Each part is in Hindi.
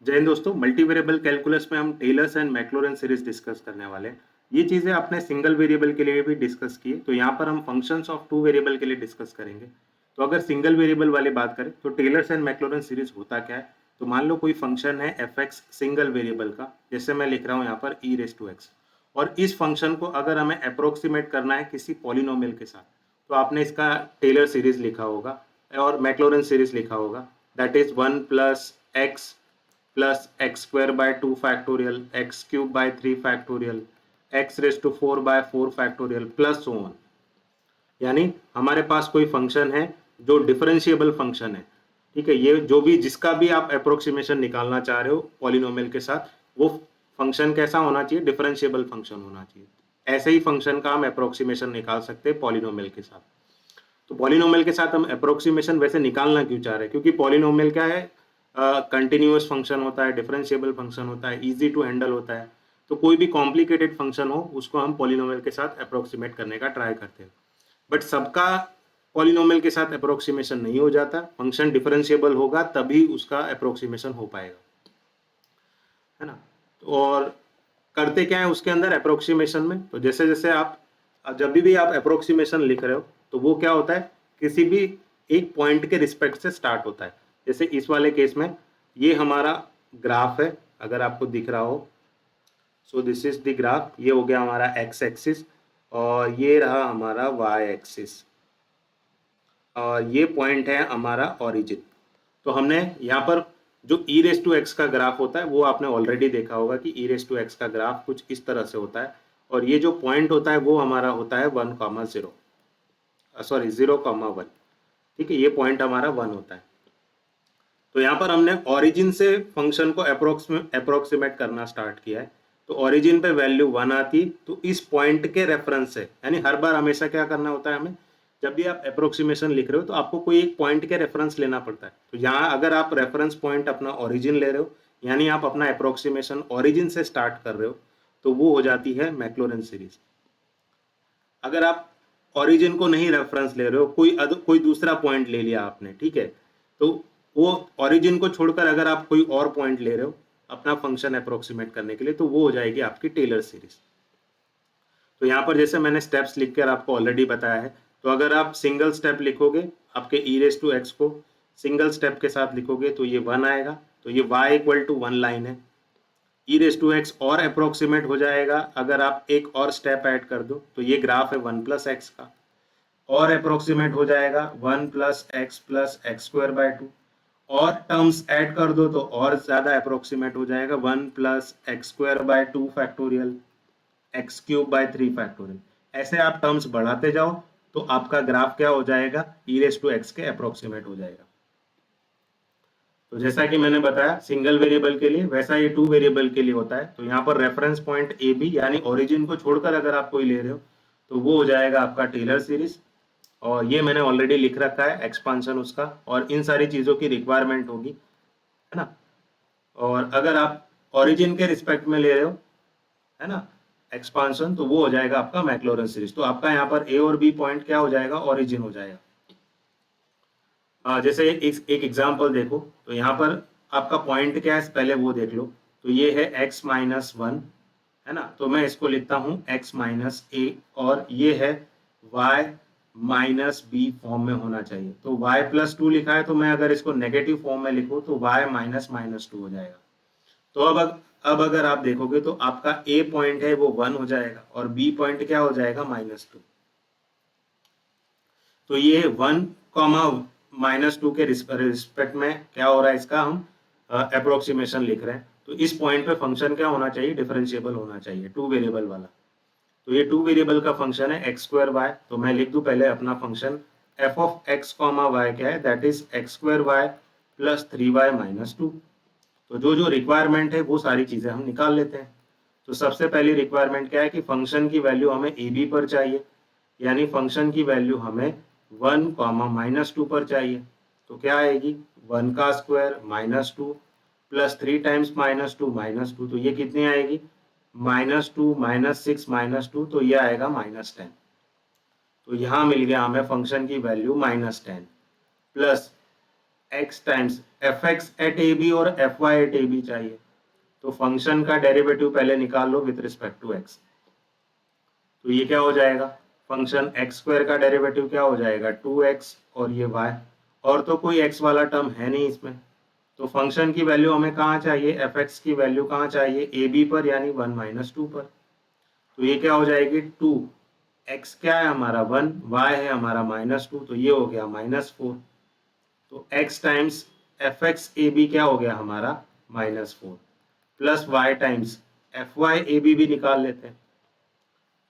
जय हिंद दोस्तों, मल्टी वेरिएबल कैलकुलस में हम टेलर्स एंड मैक्लॉरेन सीरीज डिस्कस करने वाले हैं। ये चीजें आपने सिंगल वेरिएबल के लिए भी डिस्कस की है, तो यहाँ पर हम फंक्शंस ऑफ टू वेरिएबल के लिए डिस्कस करेंगे। तो अगर सिंगल वेरिएबल वाली बात करें तो टेलर्स एंड मैक्लॉरेन सीरीज होता क्या है। तो मान लो कोई फंक्शन है एफ एक्स सिंगल वेरिएबल का, जैसे मैं लिख रहा हूँ यहाँ पर ई रेस टू एक्स, और इस फंक्शन को अगर हमें अप्रोक्सीमेट करना है किसी पॉलिनोमियल के साथ, तो आपने इसका टेलर सीरीज लिखा होगा और मैक्लॉरेन सीरीज लिखा होगा। That is one plus x plus x square by 2 factorial, x cube by 3 factorial, x raise to 4 by 4 factorial plus so on. यानी हमारे पास कोई फंक्शन है जो डिफरेंशिएबल फंक्शन है, ठीक है। ये जो भी जिसका भी आप अप्रोक्सीमेशन निकालना चाह रहे हो पॉलिनोमियल के साथ, वो फंक्शन कैसा होना चाहिए, डिफरेंशिएबल फंक्शन होना चाहिए। ऐसे ही फंक्शन का हम अप्रोक्सीमेशन निकाल सकते हैं पॉलिनोमियल के साथ। तो पॉलिनोमियल के साथ हम अप्रोक्सीमेशन वैसे निकालना क्यों चाह रहे हैं, क्योंकि पॉलिनोमियल क्या है, कंटिन्यूअस फंक्शन होता है, डिफरेंशिएबल फंक्शन होता है, इजी टू हैंडल होता है। तो कोई भी कॉम्प्लिकेटेड फंक्शन हो उसको हम पॉलिनोमियल के साथ अप्रोक्सीमेट करने का ट्राई करते हैं। बट सबका पॉलिनोमियल के साथ अप्रोक्सीमेशन नहीं हो जाता, फंक्शन डिफरेंशिएबल होगा तभी उसका अप्रोक्सीमेशन हो पाएगा, है ना। तो और करते क्या है उसके अंदर अप्रोक्सीमेशन में, तो जैसे जैसे आप जब भी आप अप्रोक्सीमेशन लिख रहे हो तो वो क्या होता है, किसी भी एक पॉइंट के रिस्पेक्ट से स्टार्ट होता है। जैसे इस वाले केस में ये हमारा ग्राफ है, अगर आपको दिख रहा हो, so this is the graph. ये हो गया हमारा एक्स एक्सिस और ये रहा हमारा वाई एक्सिस, और ये पॉइंट है हमारा ओरिजिन। तो हमने यहाँ पर जो ई रेस टू एक्स का ग्राफ होता है वो आपने ऑलरेडी देखा होगा कि ई रेस टू एक्स का ग्राफ कुछ इस तरह से होता है, और ये जो पॉइंट होता है वो हमारा होता है 1,0, सॉरी 0,1, ठीक है। ये पॉइंट हमारा 1 होता है। तो यहाँ पर हमने ओरिजिन से फंक्शन को अप्रोक्सीमेट करना स्टार्ट किया है। तो ओरिजिन पे वैल्यू 1 आती, तो इस पॉइंट के रेफरेंस से, यानी हर बार हमेशा क्या करना होता है हमें, जब भी आप अप्रोक्सीमेशन लिख रहे हो तो आपको कोई एक पॉइंट के रेफरेंस लेना पड़ता है। तो यहाँ अगर आप रेफरेंस पॉइंट अपना ओरिजिन ले रहे हो, यानी आप अपना अप्रोक्सीमेशन ओरिजिन से स्टार्ट कर रहे हो, तो वो हो जाती है मैक्लॉरेन सीरीज। अगर आप ओरिजिन को नहीं रेफरेंस ले रहे हो, कोई दूसरा पॉइंट ले लिया आपने, ठीक है, तो वो ओरिजिन को छोड़कर अगर आप कोई और पॉइंट ले रहे हो अपना फंक्शन अप्रोक्सीमेट करने के लिए, तो वो हो जाएगी आपकी टेलर सीरीज। तो यहाँ पर जैसे मैंने स्टेप्स लिखकर आपको ऑलरेडी बताया है, तो अगर आप सिंगल स्टेप लिखोगे आपके ई रेस टू एक्स को सिंगल स्टेप के साथ लिखोगे तो ये 1 आएगा, तो ये y इक्वल टू 1 लाइन है। ई रेस टू एक्स और अप्रोक्सीमेट हो जाएगा अगर आप एक और स्टेप ऐड कर दो, तो ये ग्राफ है 1 प्लस एक्स का, और अप्रोक्सीमेट हो जाएगा 1 प्लस एक्स स्क्वायर बाय 2, और टर्म्स ऐड कर दो तो और ज्यादा अप्रोक्सीमेट हो जाएगा 1 plus x square by 2 factorial, x cube by 3 factorial. ऐसे आप टर्म्स बढ़ाते जाओ तो आपका ग्राफ क्या हो जाएगा, ई रेस टू एक्स के अप्रोक्सीमेट हो जाएगा। तो जैसा कि मैंने बताया सिंगल वेरिएबल के लिए, वैसा ये टू वेरिएबल के लिए होता है। तो यहाँ पर रेफरेंस पॉइंट ए बी, यानी ओरिजिन को छोड़कर अगर आप कोई ले रहे हो तो वो हो जाएगा आपका टेलर सीरीज। और ये मैंने ऑलरेडी लिख रखा है एक्सपांशन उसका, और इन सारी चीजों की रिक्वायरमेंट होगी, है ना। और अगर आप ओरिजिन के रिस्पेक्ट में ले रहे हो, है ना, एक्सपांशन, तो वो हो जाएगा आपका मैक्लॉरेन सीरीज। तो आपका यहाँ पर ए और बी पॉइंट क्या हो जाएगा, ओरिजिन हो जाएगा। जैसे एक एग्जांपल देखो, तो यहाँ पर आपका पॉइंट क्या है पहले वो देख लो। तो ये है x-1, है ना, तो मैं इसको लिखता हूँ x-a, और ये है y-b फॉर्म में होना चाहिए। तो y+2 लिखा है, तो मैं अगर इसको नेगेटिव फॉर्म में लिखूँ तो y-2 हो जाएगा। तो अब अगर आप देखोगे तो आपका a पॉइंट है वो 1 हो जाएगा और b पॉइंट क्या हो जाएगा, -2। तो ये 1, -2 के रिस्पेक्ट में क्या हो रहा है, इसका हम अप्रोक्सीमेशन लिख रहे हैं। तो इस पॉइंट पे फंक्शन क्या होना चाहिए, डिफरेंशिएबल होना चाहिए, टू वेरिएबल वाला। तो ये टू वेरिएबल का फंक्शन है एक्स स्क्वायर वाई। तो मैं लिख दूं पहले अपना function f of x comma y क्या है, that is x square y plus 3y-2। तो जो जो रिक्वायरमेंट है वो सारी चीजें हम निकाल लेते हैं। तो सबसे पहली रिक्वायरमेंट क्या है कि फंक्शन की वैल्यू हमें ए बी पर चाहिए, यानी फंक्शन की वैल्यू हमें 1, -2 पर चाहिए। तो क्या आएगी, 1 का स्क्वायर -2 प्लस 3 टाइम्स -2, तो ये कितनी आएगी, -2 -6 -2, तो ये आएगा -10। तो यहाँ मिल गया हमें फंक्शन की value -10 plus x times F x at A B और F Y at A B चाहिए। तो फंक्शन का डेरिवेटिव पहले निकाल लो विथ रिस्पेक्ट टू एक्स। तो ये क्या हो जाएगा, फंक्शन एक्स स्क्वायर का डेरिवेटिव क्या हो जाएगा 2x और ये y, और तो कोई x वाला टर्म है नहीं इसमें। तो फंक्शन की वैल्यू हमें कहाँ चाहिए, एफ एक्स की वैल्यू कहाँ चाहिए, ए बी पर यानी 1 - 2 पर। तो ये क्या हो जाएगी 2, x क्या है हमारा 1, y है हमारा -2, तो ये हो गया -4। तो x times F x a b क्या हो गया हमारा -4, plus y times f y a b भी निकाल लेते हैं।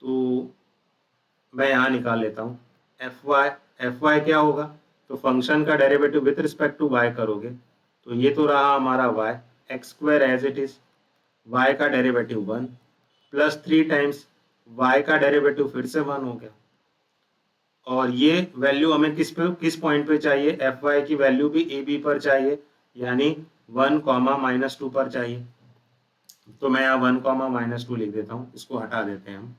तो मैं यहाँ निकाल लेता हूँ एफ वाई क्या होगा, तो फंक्शन का derivative with respect to y करोगे तो ये तो रहा हमारा y, x square as it is, y का डेरिवेटिव 1 प्लस 3 टाइम्स y का डेरिवेटिव फिर से 1 हो गया। और ये वैल्यू हमें किस पॉइंट पे चाहिए, एफ वाई की वैल्यू भी ए बी पर चाहिए, यानी 1, -2 पर चाहिए। तो मैं यहाँ 1, -2 लिख देता हूँ, इसको हटा देते हैं हम।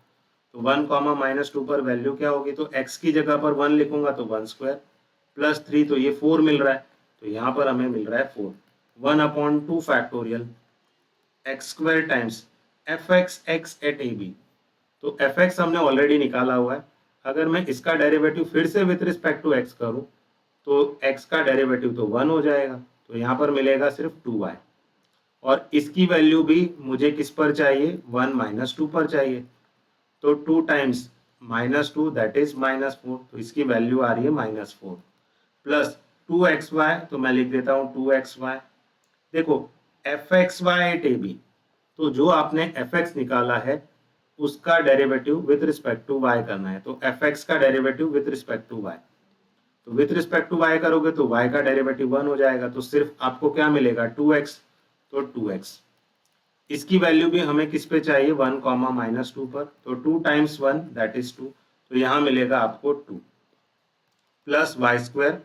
तो 1, -2 पर वैल्यू क्या होगी, तो x की जगह पर 1 लिखूंगा तो 1 स्क्वायर प्लस 3, तो ये 4 मिल रहा है। तो यहाँ पर हमें मिल रहा है 4, 1/2 factorial x square times F x x at A b. तो एफ एक्स हमने ऑलरेडी निकाला हुआ है। अगर मैं इसका डेरिवेटिव फिर से विथ रिस्पेक्ट टू एक्स करूँ तो x का डेरिवेटिव तो 1 हो जाएगा, तो यहाँ पर मिलेगा सिर्फ 2y। और इसकी वैल्यू भी मुझे किस पर चाहिए, 1 - 2 पर चाहिए। तो 2 टाइम्स -2 दैट इज -4, तो इसकी वैल्यू आ रही है -4 प्लस 2xy, तो मैं लिख देता हूँ 2xy। देखो f x y at A b, तो जो आपने एफ एक्स निकाला है उसका derivative with respect to y करना है। तो एफ एक्स का derivative with respect to y, तो विथ रिस्पेक्ट टू y करोगे तो y का डेरिवेटिव 1 हो जाएगा। तो सिर्फ आपको क्या मिलेगा 2x, तो 2x। इसकी वैल्यू भी हमें किस पे चाहिए 1, -2 पर, तो 2 टाइम्स 1 दैट इज 2, तो यहाँ मिलेगा आपको 2 plus y square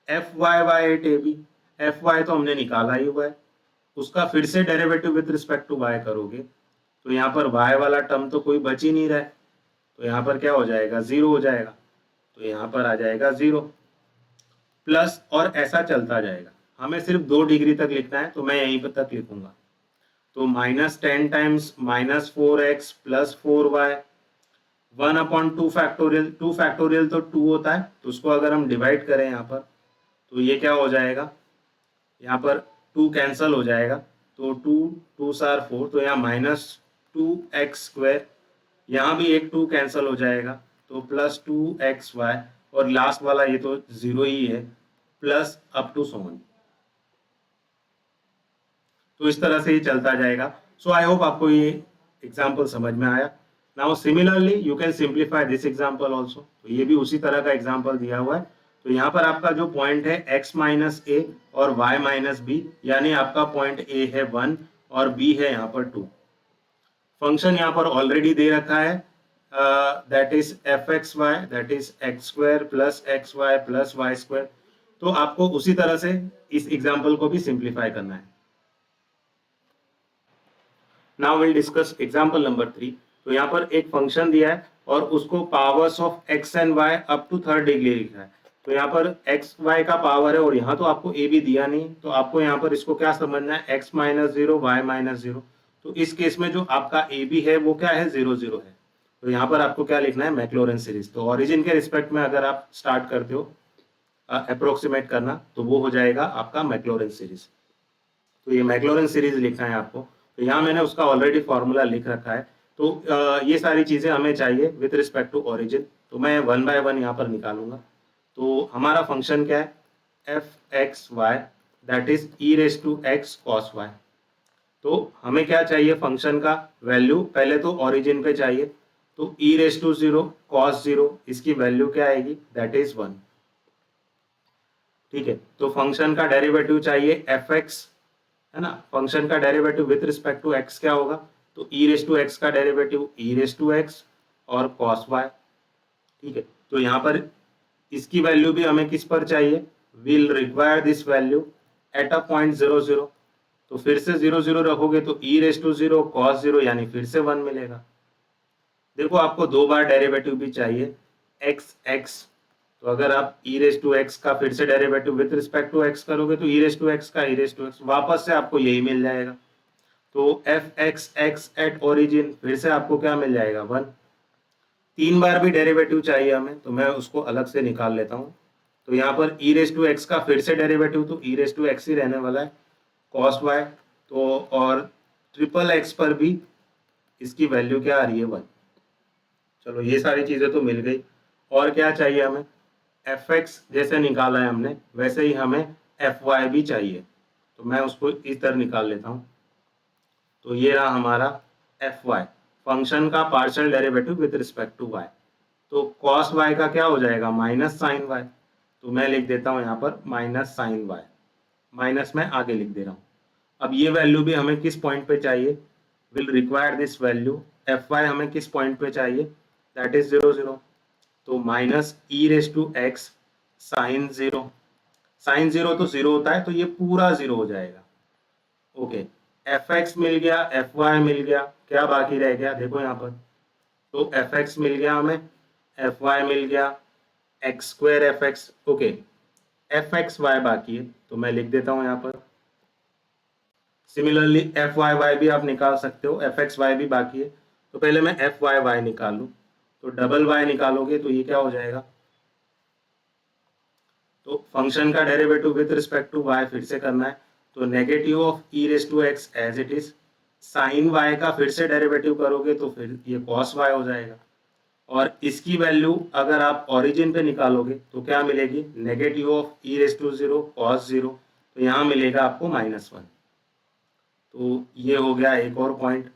f y y at A b. F y तो हमने निकाला ही हुआ है, उसका फिर से derivative with respect to y करोगे तो यहाँ पर y वाला टर्म तो कोई बच ही नहीं रहा है, तो यहाँ पर क्या हो जाएगा 0 हो जाएगा। तो यहाँ पर आ जाएगा 0 प्लस, और ऐसा चलता जाएगा। हमें सिर्फ 2 डिग्री तक लिखना है तो मैं यहीं पर तक लिखूंगा। तो -10 times -4x plus 4y 1/2 factorial, 2 factorial तो 2 होता है, तो उसको अगर हम डिवाइड करें यहाँ पर तो ये क्या हो जाएगा, यहाँ पर 2 कैंसल हो जाएगा, तो 2 2 सार 4, तो यहाँ -2x², यहाँ भी एक 2 कैंसल हो जाएगा तो प्लस 2xy, और लास्ट वाला ये तो 0 ही है, plus up to so on. तो इस तरह से ये चलता जाएगा। सो आई होप आपको ये एग्जाम्पल समझ में आया। Now similarly you can simplify this example also. तो ये भी उसी तरह का एग्जाम्पल दिया हुआ है। तो यहाँ पर आपका जो पॉइंट है x - a और y - b, यानी आपका पॉइंट a है 1 और b है यहाँ पर 2। फंक्शन यहाँ पर ऑलरेडी दे रखा है, that is f x y, that is x square plus x y plus y square. तो आपको उसी तरह से इस एग्जाम्पल को भी सिंप्लीफाई करना है। Now will discuss example number 3। तो यहाँ पर एक फंक्शन दिया है और उसको powers of x and y up to 3rd degree लिखा है। तो यहाँ पर एक्स वाई का पावर है और यहाँ तो आपको ए भी दिया नहीं, तो आपको यहाँ पर इसको क्या समझना है, x - 0 y - 0। तो इस केस में जो आपका ए बी है वो क्या है 0 0 है। तो यहाँ पर आपको क्या लिखना है, मैक्लोरन सीरीज। तो ओरिजिन के रिस्पेक्ट में अगर आप स्टार्ट करते हो अप्रोक्सीमेट करना तो वो हो जाएगा आपका मैक्लोरन सीरीज। तो ये मैक्लोरन सीरीज लिखना है आपको। तो यहाँ मैंने उसका ऑलरेडी फॉर्मूला लिख रखा है। तो ये सारी चीजें हमें चाहिए विथ रिस्पेक्ट टू ओरिजिन। तो मैं 1 बाय 1 यहाँ पर निकालूंगा। तो हमारा फंक्शन क्या है, f x y that is e⁻x cos y। तो हमें क्या चाहिए, फंक्शन का वैल्यू पहले तो ओरिजिन पे चाहिए। तो e⁻0 cos 0 इसकी वैल्यू क्या आएगी, दैट इज 1। ठीक है, तो फंक्शन का डेरिवेटिव चाहिए एफ एक्स, है ना। फंक्शन का derivative with respect to x क्या होगा, तो e⁻x का डेरिवेटिव e⁻x और cos y। ठीक है, तो यहाँ पर इसकी वैल्यू भी हमें किस पर चाहिए, will require this value at a point 0 0। तो फिर से 0 0 रखोगे तो e⁻0 cos 0 यानी फिर से 1 मिलेगा। देखो आपको 2 बार डेरिवेटिव भी चाहिए x x, तो अगर आप ई रेस टू एक्स का फिर से derivative with respect to x करोगे तो ई रेस टू एक्स का ई रेस टू एक्स वापस से आपको यही मिल जाएगा। तो f x x at origin फिर से आपको क्या मिल जाएगा 1। 3 बार भी डेरिवेटिव चाहिए हमें तो मैं उसको अलग से निकाल लेता हूँ। तो यहाँ पर ई रेस टू एक्स का फिर से डेरिवेटिव तो ई रेस टू एक्स ही रहने वाला है कॉस वाई। तो और ट्रिपल एक्स पर भी इसकी वैल्यू क्या आ रही है 1। चलो ये सारी चीज़ें तो मिल गई। और क्या चाहिए हमें, एफ एक्स जैसे निकाला है हमने वैसे ही हमें एफ वाई भी चाहिए। तो मैं उसको इस तरह निकाल लेता हूँ। तो ये रहा हमारा एफ वाई, फंक्शन का partial derivative with respect to y. तो कॉस वाई का क्या हो जाएगा माइनस साइन वाई। तो मैं लिख देता हूँ यहाँ पर माइनस साइन वाई, माइनस में आगे लिख दे रहा हूँ। अब ये वैल्यू भी हमें किस पॉइंट पे चाहिए, will require this value f y हमें किस पॉइंट पे चाहिए, दैट इज 0 0। तो minus e raise to x sine 0, sine 0 तो 0 होता है तो ये पूरा 0 हो जाएगा। ओके, एफ एक्स मिल गया, एफ वाई मिल गया, क्या बाकी रह गया देखो यहाँ पर। तो एफ एक्स मिल गया हमें, एफ वाई मिल गया, x square f x. Okay, f x y बाकी है तो मैं लिख देता हूँ यहाँ पर। सिमिलरली एफ वाई वाई भी आप निकाल सकते हो, एफ एक्स वाई भी बाकी है। तो पहले मैं एफ वाई वाई निकाल लूँ। तो डबल वाई निकालोगे तो ये क्या हो जाएगा, तो फंक्शन का derivative with respect to y फिर से करना है। तो negative of e raise to x as it is, sine y का फिर से डेरिवेटिव करोगे तो फिर ये कॉस वाई हो जाएगा। और इसकी वैल्यू अगर आप ओरिजिन पे निकालोगे तो क्या मिलेगी, negative of e raise to 0 cos 0। तो यहाँ मिलेगा आपको -1। तो ये हो गया एक और point.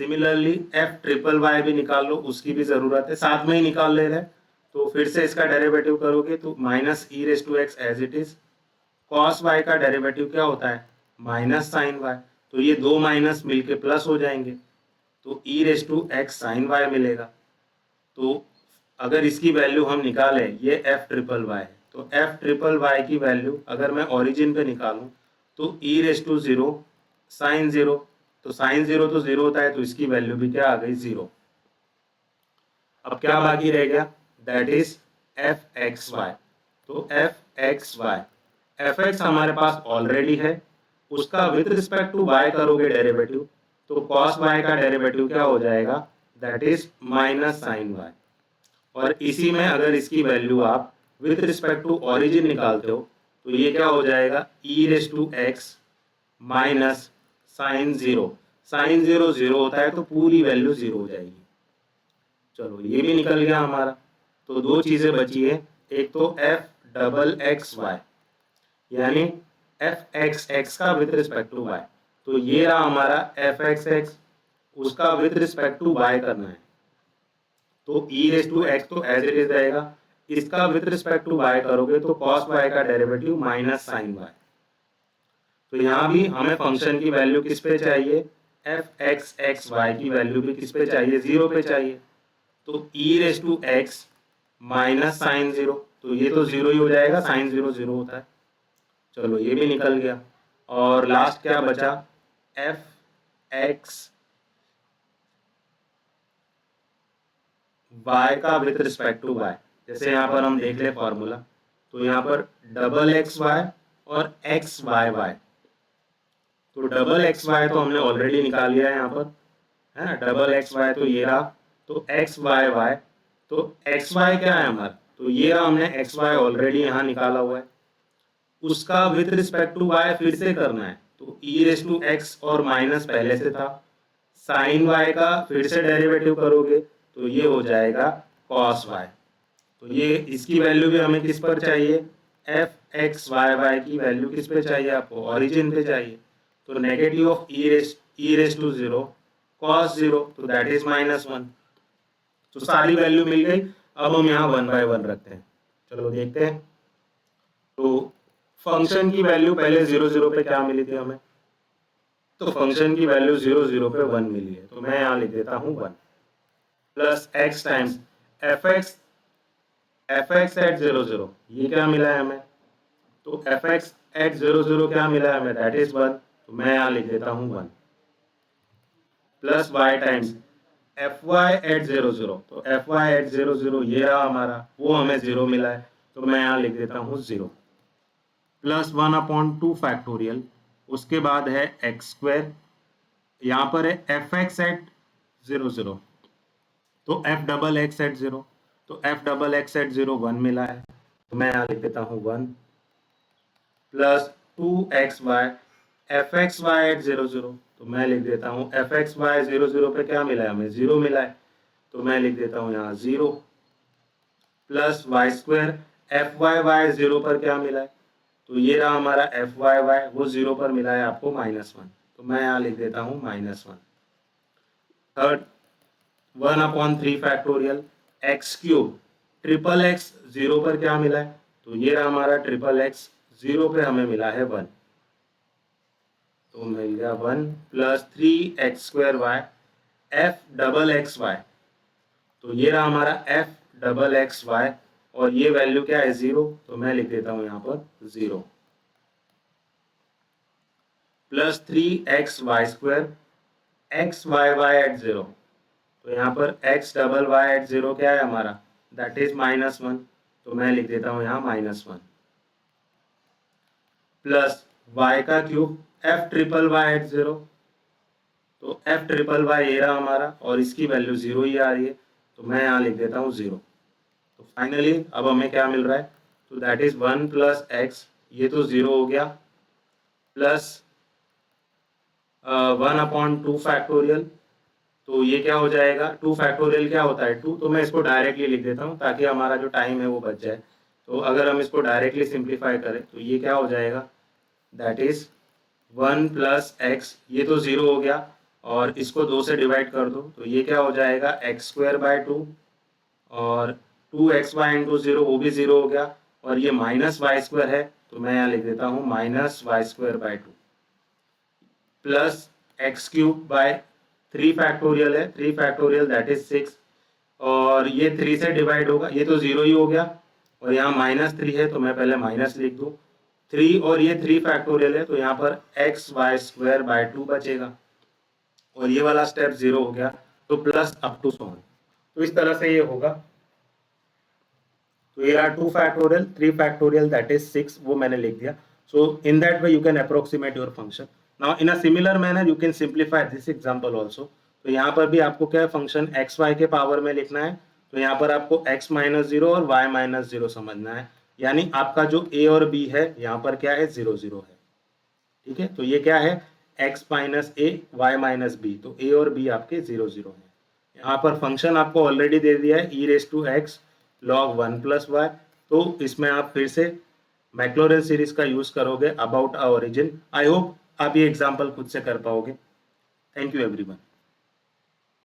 Similarly f triple y भी निकाल लो, उसकी भी जरूरत है, साथ में ही निकाल ले रहे हैं। तो फिर से इसका डेरिवेटिव करोगे तो minus e raise to x as it is, cos y का डेरिवेटिव क्या होता है माइनस साइन वाई। तो ये दो माइनस मिलके प्लस हो जाएंगे तो e raise to x sine Y मिलेगा। तो अगर इसकी वैल्यू हम निकालें, ये एफ ट्रिपल वाई है, तो एफ ट्रिपल वाई की वैल्यू अगर मैं ओरिजिन पे निकालूं तो ई रेस टू 0 साइन 0। तो साइन 0 तो 0 होता है तो इसकी वैल्यू भी क्या आ गई 0। अब क्या बाकी रह गया, that is f x y. तो f x y, f x हमारे पास ऑलरेडी है, उसका विद रिस्पेक्ट टू वाई करोगे डेरिवेटिव तो कॉस वाई का डेरिवेटिव क्या हो जाएगा, that is minus sine y. और इसी में अगर इसकी वैल्यू आप विद रिस्पेक्ट टू ओरिजिन निकालते हो तो ये क्या हो जाएगा, e raise to x minus sine 0। Sine 0 0 होता है तो पूरी वैल्यू 0 हो जाएगी। चलो ये भी निकल गया हमारा। तो दो चीजें बची है, एक तो एफ डबल एक्स वाई यानी एफ एक्स एक्स का विद रिस्पेक्ट टू वाई। तो ये रहा हमारा एफ एक्स एक्स, उसका विद रिस्पेक्ट टू वाई करना है। तो ई रेस टू एक्स तो एज इट इज रहेगा, इसका विद रिस्पेक्ट टू वाई करोगे तो कॉस वाई का डेरिवेटिव माइनस साइन वाई। तो यहाँ भी हमें फंक्शन की वैल्यू किस पे चाहिए, एफ एक्स एक्स वाई की वैल्यू भी किस पे चाहिए 0 पे चाहिए। तो e raise to x minus sine 0, तो ये तो 0 ही हो जाएगा, साइन 0 0 होता है। चलो ये भी निकल गया। और लास्ट क्या बचा, एफ एक्स वाई का विद रिस्पेक्ट टू वाई। जैसे यहाँ पर हम देख ले फॉर्मूला, तो यहाँ पर डबल एक्स वाई और एक्स वाई वाई। तो डबल एक्स वाई तो हमने ऑलरेडी निकाल लिया है यहाँ पर, है ना, डबल एक्स वाई तो ये रहा। तो एक्स वाई वाई, तो एक्स वाई क्या है हमारा, तो ये रहा, हमने एक्स वाई ऑलरेडी यहाँ निकाला हुआ है, उसका विद रिस्पेक्ट टू वाई फिर से करना है। तो ई रेस टू एक्स और माइनस पहले से था, साइन वाई का फिर से डेरिवेटिव करोगे तो ये हो जाएगा कॉस वाई। तो ये इसकी वैल्यू भी हमें किस पर चाहिए, एफ एक्स वाई वाई की वैल्यू किस पे चाहिए आपको, ओरिजिन पे चाहिए। तो negative of e raise to 0 cos 0, तो दैट इज -1। तो सारी वैल्यू मिल गई। अब हम यहाँ 1 बाय 1 रखते हैं, चलो देखते हैं। तो फंक्शन की वैल्यू पहले 0 0 पे क्या मिली थी हमें, तो फंक्शन की वैल्यू 0 0 पे 1 मिली है। तो मैं यहाँ लिख देता हूँ 1 plus x times F x at 0 0, ये क्या मिला है हमें, तो एफ एक्स एट 0 0 क्या मिला है हमें, दैट इज 1। तो मैं यहाँ लिख देता हूँ 1 plus y times f Y at 0 0। तो एफ वाई एट 0 0 ये रहा हमारा, वो हमें 0 मिला है। तो मैं यहाँ लिख देता हूँ 0 प्लस 1/2 फैक्टोरियल, उसके बाद है एक्स स्क्वायर, यहाँ पर है एफ एक्स एट 0 तो एफ डबल एक्स एट 0, तो एफ डबल एक्स एट 0 1 मिला है, तो मैं यहाँ लिख देता हूँ 1 plus 2xy f x y at 0 तो मैं लिख देता हूँ एफ एक्स वाई 0 पे क्या मिला है हमें 0 मिला है, तो मैं लिख देता हूँ यहाँ 0 plus y square f y y 0 पर क्या मिला है, तो ये रहा हमारा एफ वाई वाई, वो 0 पर मिला है आपको -1, तो मैं यहाँ लिख देता हूँ -1। Third 1/3 factorial x cube triple x 0 पर क्या मिला है, तो ये रहा हमारा ट्रिपल एक्स 0 पे हमें मिला है 1, तो मिल गया 1 plus 3x² y f double x y, तो ये रहा हमारा एफ डबल एक्स वाई और ये वैल्यू क्या है 0, तो मैं लिख देता हूँ यहाँ पर 0 plus 3xy² x y y at 0, तो यहाँ पर x डबल वाई एट 0 क्या है हमारा, दैट इज -1, तो मैं लिख देता हूँ यहाँ -1 प्लस y का cube f triple y at 0, तो एफ ट्रिपल वाई ये रहा हमारा और इसकी वैल्यू 0 ही आ रही है, तो मैं यहाँ लिख देता हूँ 0। तो फाइनली अब हमें क्या मिल रहा है, तो दैट इज 1 प्लस एक्स, ये तो 0 हो गया, प्लस 1/2 फैक्टोरियल, तो ये क्या हो जाएगा 2 फैक्टोरियल क्या होता है 2, तो मैं इसको डायरेक्टली लिख देता हूँ ताकि हमारा जो टाइम है वो बच जाए। तो अगर हम इसको डायरेक्टली सिंप्लीफाई करें तो ये क्या हो जाएगा, दैट इज 1 प्लस एक्स, ये तो 0 हो गया और इसको 2 से डिवाइड कर दो, तो ये क्या हो जाएगा x²/2 और 2xy इंटू 0 वो भी 0 हो गया और ये -y² है, तो मैं यहाँ लिख देता हूँ -y²/2 प्लस x³ 3 फैक्टोरियल है, 3 फैक्टोरियल दैट इज 6 और ये 3 से डिवाइड होगा, ये तो 0 ही हो गया और यहाँ -3 है, तो मैं पहले माइनस लिख दूँ 3 और ये 3 फैक्टोरियल है, तो यहाँ पर xy²/2 बचेगा और ये वाला स्टेप 0 हो गया, तो plus up to so on, तो इस तरह से ये होगा। तो ये रहा 2 फैक्टोरियल 3 फैक्टोरियल दैट इज 6, वो मैंने लिख दिया। So in that way you can approximate your function. Now in a similar manner you can simplify this example also. तो यहाँ पर भी आपको क्या फंक्शन एक्स वाई के पावर में लिखना है, तो यहाँ पर आपको x -0 और y -0 समझना है, यानी आपका जो a और b है यहाँ पर क्या है 0 0 है, ठीक है। तो ये क्या है x - a y - b, तो a और b आपके 0 0 है। यहाँ पर फंक्शन आपको ऑलरेडी दे दिया है e⁻x log 1 + y, तो इसमें आप फिर से मैक्लॉरेन सीरीज का यूज करोगे about a origin. I hope आप ये एग्जाम्पल खुद से कर पाओगे। Thank you everyone.